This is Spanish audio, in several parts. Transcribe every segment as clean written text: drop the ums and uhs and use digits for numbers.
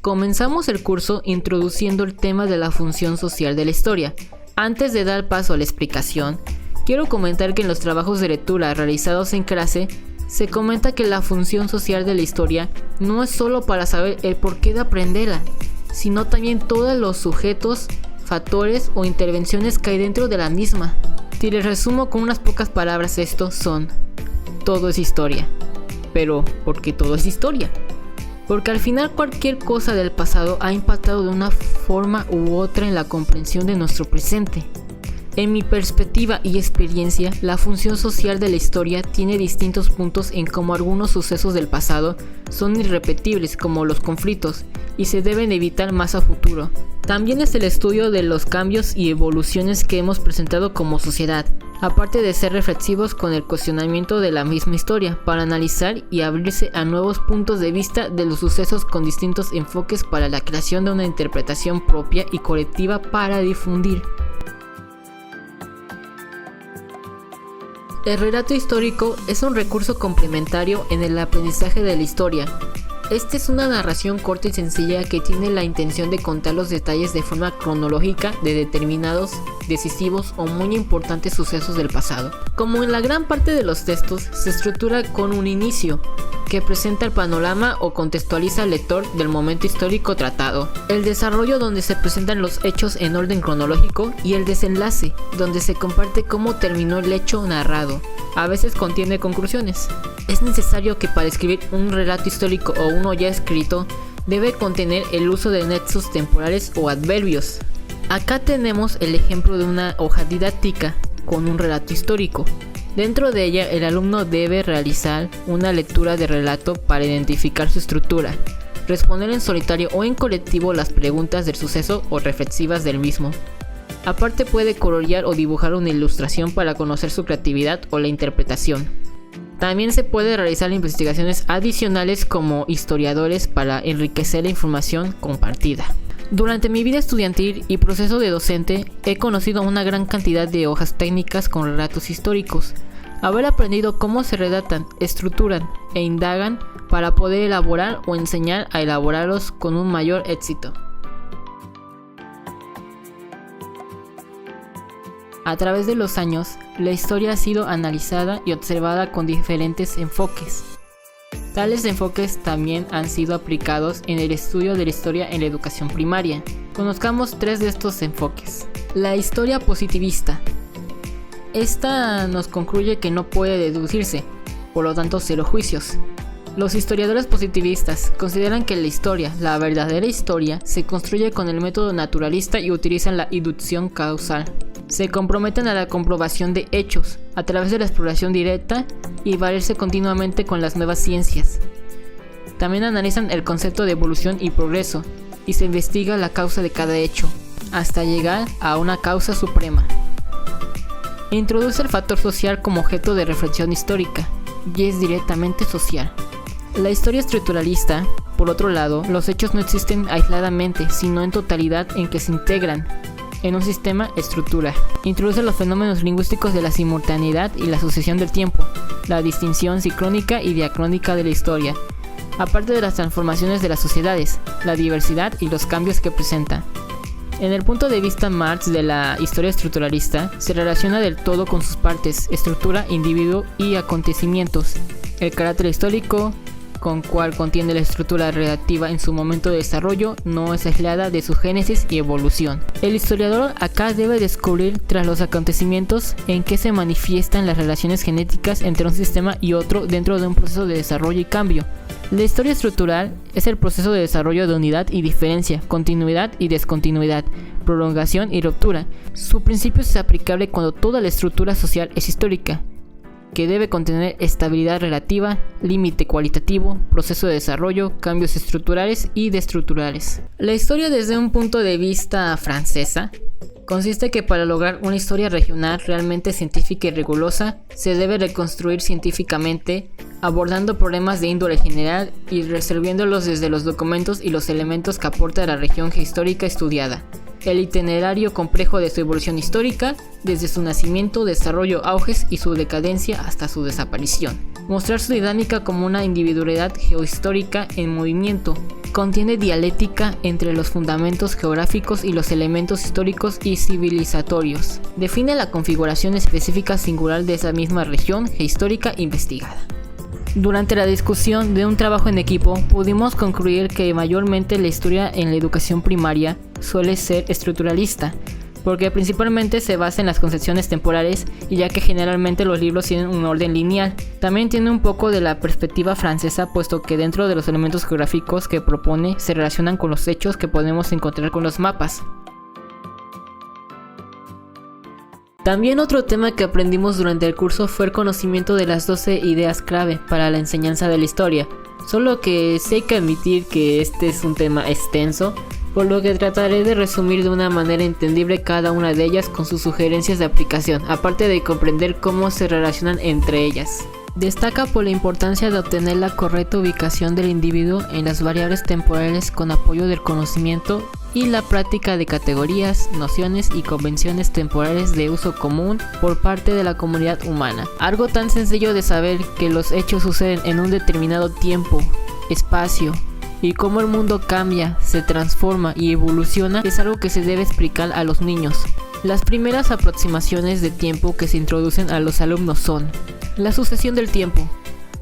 Comenzamos el curso introduciendo el tema de la función social de la historia. Antes de dar paso a la explicación, quiero comentar que en los trabajos de lectura realizados en clase, se comenta que la función social de la historia no es solo para saber el porqué de aprenderla, sino también todos los sujetos, factores o intervenciones que hay dentro de la misma. Si les resumo con unas pocas palabras, estos son: todo es historia. Pero, ¿por qué todo es historia? Porque al final cualquier cosa del pasado ha impactado de una forma u otra en la comprensión de nuestro presente. En mi perspectiva y experiencia, la función social de la historia tiene distintos puntos en cómo algunos sucesos del pasado son irrepetibles, como los conflictos, y se deben evitar más a futuro. También es el estudio de los cambios y evoluciones que hemos presentado como sociedad, aparte de ser reflexivos con el cuestionamiento de la misma historia, para analizar y abrirse a nuevos puntos de vista de los sucesos con distintos enfoques para la creación de una interpretación propia y colectiva para difundir. El relato histórico es un recurso complementario en el aprendizaje de la historia. Esta es una narración corta y sencilla que tiene la intención de contar los detalles de forma cronológica de determinados, decisivos o muy importantes sucesos del pasado. Como en la gran parte de los textos, se estructura con un inicio, que presenta el panorama o contextualiza al lector del momento histórico tratado, el desarrollo donde se presentan los hechos en orden cronológico y el desenlace, donde se comparte cómo terminó el hecho narrado. A veces contiene conclusiones. Es necesario que para escribir un relato histórico o uno ya escrito, debe contener el uso de nexos temporales o adverbios. Acá tenemos el ejemplo de una hoja didáctica con un relato histórico. Dentro de ella, el alumno debe realizar una lectura de relato para identificar su estructura, responder en solitario o en colectivo las preguntas del suceso o reflexivas del mismo. Aparte puede colorear o dibujar una ilustración para conocer su creatividad o la interpretación. También se puede realizar investigaciones adicionales como historiadores para enriquecer la información compartida. Durante mi vida estudiantil y proceso de docente, he conocido una gran cantidad de hojas técnicas con relatos históricos. Haber aprendido cómo se redactan, estructuran e indagan para poder elaborar o enseñar a elaborarlos con un mayor éxito. A través de los años, la historia ha sido analizada y observada con diferentes enfoques. Tales enfoques también han sido aplicados en el estudio de la historia en la educación primaria. Conozcamos tres de estos enfoques. La historia positivista. Esta nos concluye que no puede deducirse, por lo tanto cero juicios. Los historiadores positivistas consideran que la historia, la verdadera historia, se construye con el método naturalista y utilizan la inducción causal. Se comprometen a la comprobación de hechos a través de la exploración directa y valerse continuamente con las nuevas ciencias. También analizan el concepto de evolución y progreso y se investiga la causa de cada hecho hasta llegar a una causa suprema. Introduce el factor social como objeto de reflexión histórica y es directamente social. La historia estructuralista, por otro lado, los hechos no existen aisladamente, sino en totalidad en que se integran en un sistema estructura. Introduce los fenómenos lingüísticos de la simultaneidad y la sucesión del tiempo, la distinción sincrónica y diacrónica de la historia, aparte de las transformaciones de las sociedades, la diversidad y los cambios que presenta. En el punto de vista Marx de la historia estructuralista, se relaciona del todo con sus partes, estructura, individuo y acontecimientos. El carácter histórico, con cual contiene la estructura relativa en su momento de desarrollo, no es aislada de su génesis y evolución. El historiador acá debe descubrir tras los acontecimientos en qué se manifiestan las relaciones genéticas entre un sistema y otro dentro de un proceso de desarrollo y cambio. La historia estructural es el proceso de desarrollo de unidad y diferencia, continuidad y descontinuidad, prolongación y ruptura. Su principio es aplicable cuando toda la estructura social es histórica, que debe contener estabilidad relativa, límite cualitativo, proceso de desarrollo, cambios estructurales y destructurales. La historia desde un punto de vista francesa consiste que para lograr una historia regional realmente científica y rigurosa, se debe reconstruir científicamente, abordando problemas de índole general y resolviéndolos desde los documentos y los elementos que aporta la región histórica estudiada. El itinerario complejo de su evolución histórica, desde su nacimiento, desarrollo, auges y su decadencia hasta su desaparición. Mostrar su dinámica como una individualidad geohistórica en movimiento, contiene dialéctica entre los fundamentos geográficos y los elementos históricos y civilizatorios. Define la configuración específica singular de esa misma región histórica investigada. Durante la discusión de un trabajo en equipo, pudimos concluir que mayormente la historia en la educación primaria suele ser estructuralista, porque principalmente se basa en las concepciones temporales y ya que generalmente los libros tienen un orden lineal. También tiene un poco de la perspectiva francesa, puesto que dentro de los elementos geográficos que propone se relacionan con los hechos que podemos encontrar con los mapas. También otro tema que aprendimos durante el curso fue el conocimiento de las 12 ideas clave para la enseñanza de la historia, solo que sí hay que admitir que este es un tema extenso, por lo que trataré de resumir de una manera entendible cada una de ellas con sus sugerencias de aplicación, aparte de comprender cómo se relacionan entre ellas. Destaca por la importancia de obtener la correcta ubicación del individuo en las variables temporales con apoyo del conocimiento y la práctica de categorías, nociones y convenciones temporales de uso común por parte de la comunidad humana. Algo tan sencillo de saber que los hechos suceden en un determinado tiempo, espacio, y cómo el mundo cambia, se transforma y evoluciona es algo que se debe explicar a los niños. Las primeras aproximaciones de tiempo que se introducen a los alumnos son: la sucesión del tiempo.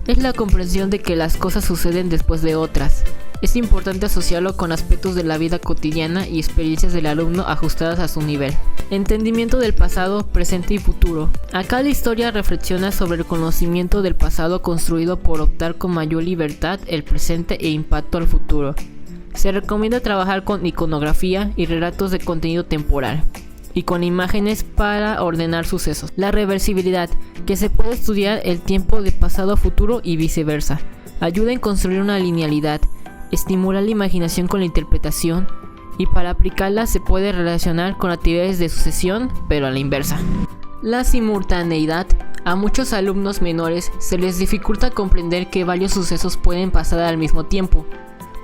Es la comprensión de que las cosas suceden después de otras. Es importante asociarlo con aspectos de la vida cotidiana y experiencias del alumno ajustadas a su nivel. Entendimiento del pasado, presente y futuro. Acá la historia reflexiona sobre el conocimiento del pasado construido por optar con mayor libertad el presente e impacto al futuro. Se recomienda trabajar con iconografía y relatos de contenido temporal, y con imágenes para ordenar sucesos. La reversibilidad, que se puede estudiar el tiempo de pasado a futuro y viceversa. Ayuda en construir una linealidad, estimula la imaginación con la interpretación, y para aplicarla se puede relacionar con actividades de sucesión, pero a la inversa. La simultaneidad. A muchos alumnos menores se les dificulta comprender que varios sucesos pueden pasar al mismo tiempo.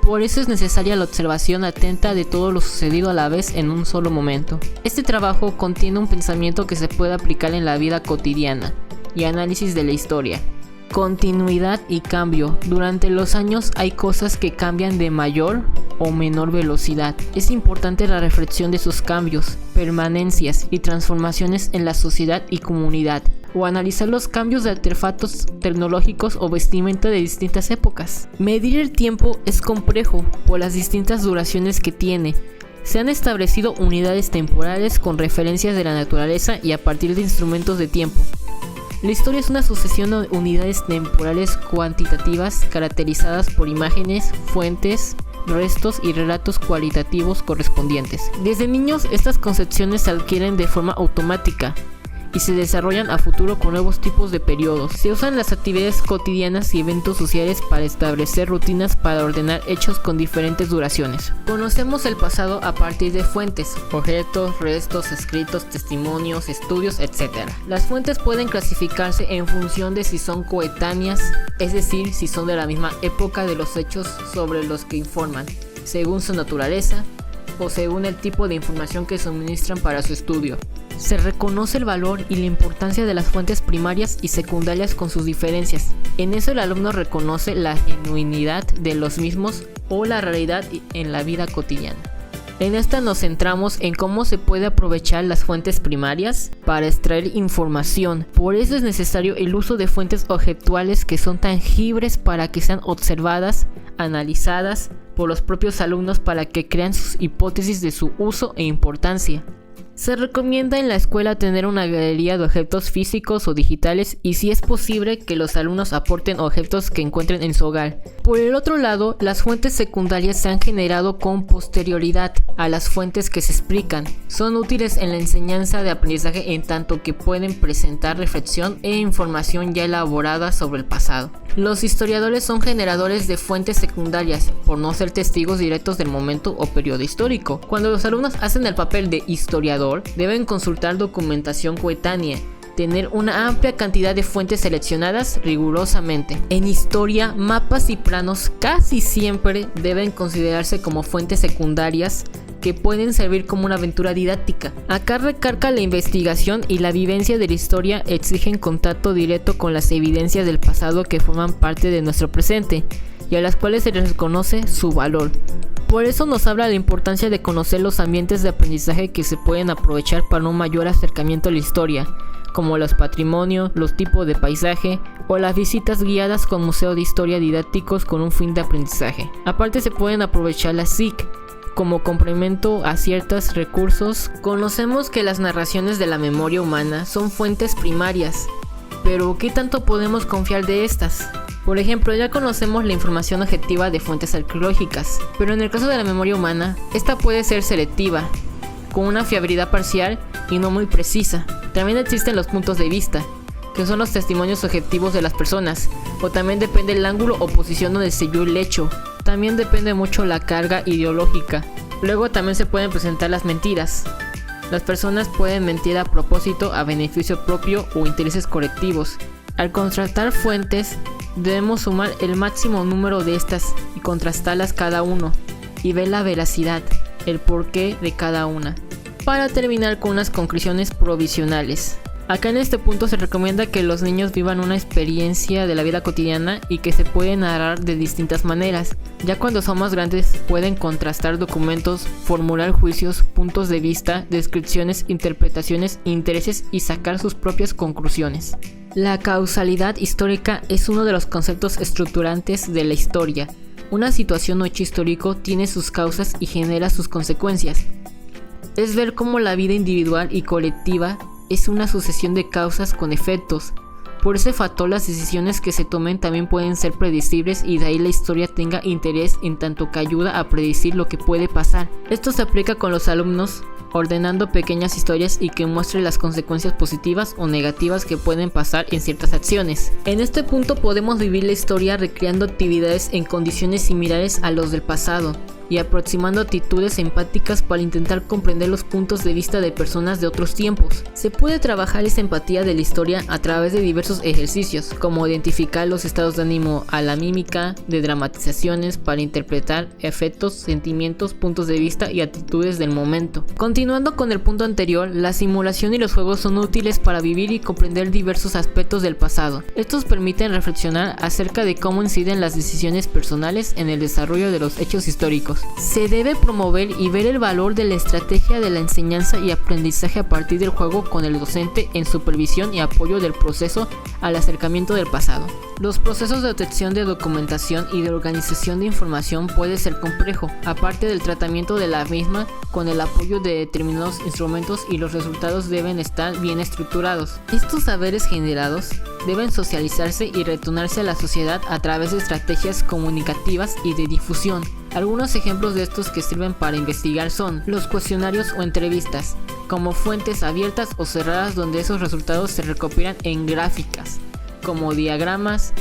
Por eso es necesaria la observación atenta de todo lo sucedido a la vez en un solo momento. Este trabajo contiene un pensamiento que se puede aplicar en la vida cotidiana y análisis de la historia. Continuidad y cambio. Durante los años hay cosas que cambian de mayor o menor velocidad. Es importante la reflexión de sus cambios, permanencias y transformaciones en la sociedad y comunidad, o analizar los cambios de artefactos tecnológicos o vestimenta de distintas épocas. Medir el tiempo es complejo por las distintas duraciones que tiene. Se han establecido unidades temporales con referencias de la naturaleza y a partir de instrumentos de tiempo. La historia es una sucesión de unidades temporales cuantitativas caracterizadas por imágenes, fuentes, restos y relatos cualitativos correspondientes. Desde niños estas concepciones se adquieren de forma automática y se desarrollan a futuro con nuevos tipos de periodos. Se usan las actividades cotidianas y eventos sociales para establecer rutinas para ordenar hechos con diferentes duraciones. Conocemos el pasado a partir de fuentes, objetos, restos, escritos, testimonios, estudios, etc. Las fuentes pueden clasificarse en función de si son coetáneas, es decir, si son de la misma época de los hechos sobre los que informan, según su naturaleza o según el tipo de información que suministran para su estudio. Se reconoce el valor y la importancia de las fuentes primarias y secundarias con sus diferencias. En eso el alumno reconoce la genuinidad de los mismos o la realidad en la vida cotidiana. En esta nos centramos en cómo se puede aprovechar las fuentes primarias para extraer información. Por eso es necesario el uso de fuentes objetuales que son tangibles para que sean observadas, analizadas por los propios alumnos para que crean sus hipótesis de su uso e importancia. Se recomienda en la escuela tener una galería de objetos físicos o digitales y si es posible que los alumnos aporten objetos que encuentren en su hogar. Por el otro lado, las fuentes secundarias se han generado con posterioridad a las fuentes que se explican. Son útiles en la enseñanza de aprendizaje en tanto que pueden presentar reflexión e información ya elaborada sobre el pasado. Los historiadores son generadores de fuentes secundarias, por no ser testigos directos del momento o periodo histórico. Cuando los alumnos hacen el papel de historiador, deben consultar documentación coetánea, tener una amplia cantidad de fuentes seleccionadas rigurosamente. En historia, mapas y planos casi siempre deben considerarse como fuentes secundarias que pueden servir como una aventura didáctica. Acá recarga la investigación y la vivencia de la historia exigen contacto directo con las evidencias del pasado que forman parte de nuestro presente. y a las cuales se les reconoce su valor. Por eso nos habla de la importancia de conocer los ambientes de aprendizaje que se pueden aprovechar para un mayor acercamiento a la historia, como los patrimonios, los tipos de paisaje o las visitas guiadas con museos de historia didácticos con un fin de aprendizaje. Aparte se pueden aprovechar las SIC como complemento a ciertos recursos. Conocemos que las narraciones de la memoria humana son fuentes primarias, pero ¿qué tanto podemos confiar de estas? Por ejemplo, ya conocemos la información objetiva de fuentes arqueológicas, pero en el caso de la memoria humana, esta puede ser selectiva, con una fiabilidad parcial y no muy precisa. También existen los puntos de vista, que son los testimonios objetivos de las personas, o también depende el ángulo o posición donde se vio el hecho. También depende mucho la carga ideológica. Luego también se pueden presentar las mentiras. Las personas pueden mentir a propósito, a beneficio propio o intereses colectivos. Al contrastar fuentes, debemos sumar el máximo número de estas y contrastarlas cada uno, y ver la veracidad, el porqué de cada una, para terminar con unas conclusiones provisionales. Acá en este punto se recomienda que los niños vivan una experiencia de la vida cotidiana y que se puede narrar de distintas maneras. Ya cuando son más grandes pueden contrastar documentos, formular juicios, puntos de vista, descripciones, interpretaciones, intereses y sacar sus propias conclusiones. La causalidad histórica es uno de los conceptos estructurantes de la historia. Una situación o hecho histórico tiene sus causas y genera sus consecuencias. Es ver cómo la vida individual y colectiva es una sucesión de causas con efectos. Por ese factor las decisiones que se tomen también pueden ser predecibles y de ahí la historia tenga interés en tanto que ayuda a predecir lo que puede pasar. Esto se aplica con los alumnos, ordenando pequeñas historias y que muestre las consecuencias positivas o negativas que pueden pasar en ciertas acciones. En este punto podemos vivir la historia recreando actividades en condiciones similares a los del pasado y aproximando actitudes empáticas para intentar comprender los puntos de vista de personas de otros tiempos. Se puede trabajar esa empatía de la historia a través de diversos ejercicios, como identificar los estados de ánimo a la mímica, de dramatizaciones para interpretar efectos, sentimientos, puntos de vista y actitudes del momento. Continuando con el punto anterior, la simulación y los juegos son útiles para vivir y comprender diversos aspectos del pasado. Estos permiten reflexionar acerca de cómo inciden las decisiones personales en el desarrollo de los hechos históricos. Se debe promover y ver el valor de la estrategia de la enseñanza y aprendizaje a partir del juego con el docente en supervisión y apoyo del proceso al acercamiento del pasado. Los procesos de obtención de documentación y de organización de información puede ser complejo, aparte del tratamiento de la misma con el apoyo de determinados instrumentos y los resultados deben estar bien estructurados. Estos saberes generados deben socializarse y retornarse a la sociedad a través de estrategias comunicativas y de difusión. Algunos ejemplos de estos que sirven para investigar son los cuestionarios o entrevistas, como fuentes abiertas o cerradas donde esos resultados se recopilan en gráficas, como diagramas,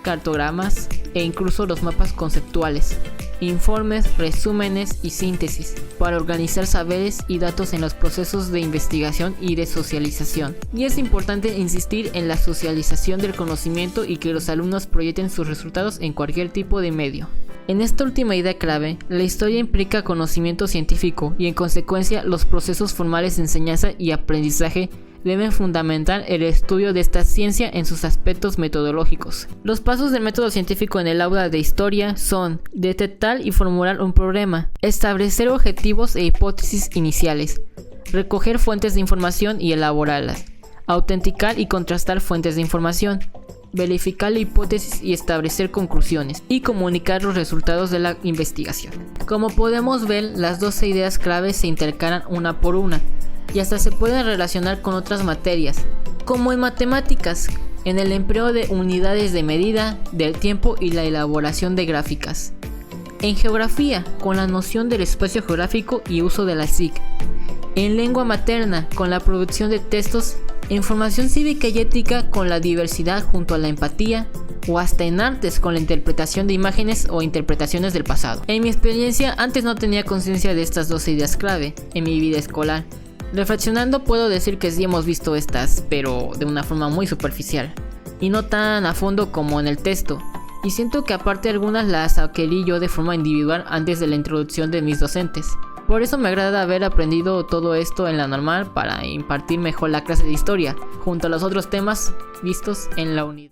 cartogramas e incluso los mapas conceptuales, informes, resúmenes y síntesis, para organizar saberes y datos en los procesos de investigación y de socialización. Y es importante insistir en la socialización del conocimiento y que los alumnos proyecten sus resultados en cualquier tipo de medio. En esta última idea clave, la historia implica conocimiento científico y en consecuencia los procesos formales de enseñanza y aprendizaje deben fundamentar el estudio de esta ciencia en sus aspectos metodológicos. Los pasos del método científico en el aula de historia son detectar y formular un problema, establecer objetivos e hipótesis iniciales, recoger fuentes de información y elaborarlas, autenticar y contrastar fuentes de información, verificar la hipótesis y establecer conclusiones, y comunicar los resultados de la investigación. Como podemos ver, las 12 ideas claves se intercalan una por una, y hasta se pueden relacionar con otras materias, como en matemáticas, en el empleo de unidades de medida, del tiempo y la elaboración de gráficas. En geografía, con la noción del espacio geográfico y uso de la SIC. En lengua materna, con la producción de textos. En formación cívica y ética, con la diversidad junto a la empatía, o hasta en artes con la interpretación de imágenes o interpretaciones del pasado. En mi experiencia, antes no tenía conciencia de estas 12 ideas clave en mi vida escolar. Reflexionando puedo decir que sí hemos visto estas, pero de una forma muy superficial, y no tan a fondo como en el texto. Y siento que aparte algunas las adquirí yo de forma individual antes de la introducción de mis docentes. Por eso me agrada haber aprendido todo esto en la normal para impartir mejor la clase de historia, junto a los otros temas vistos en la unidad.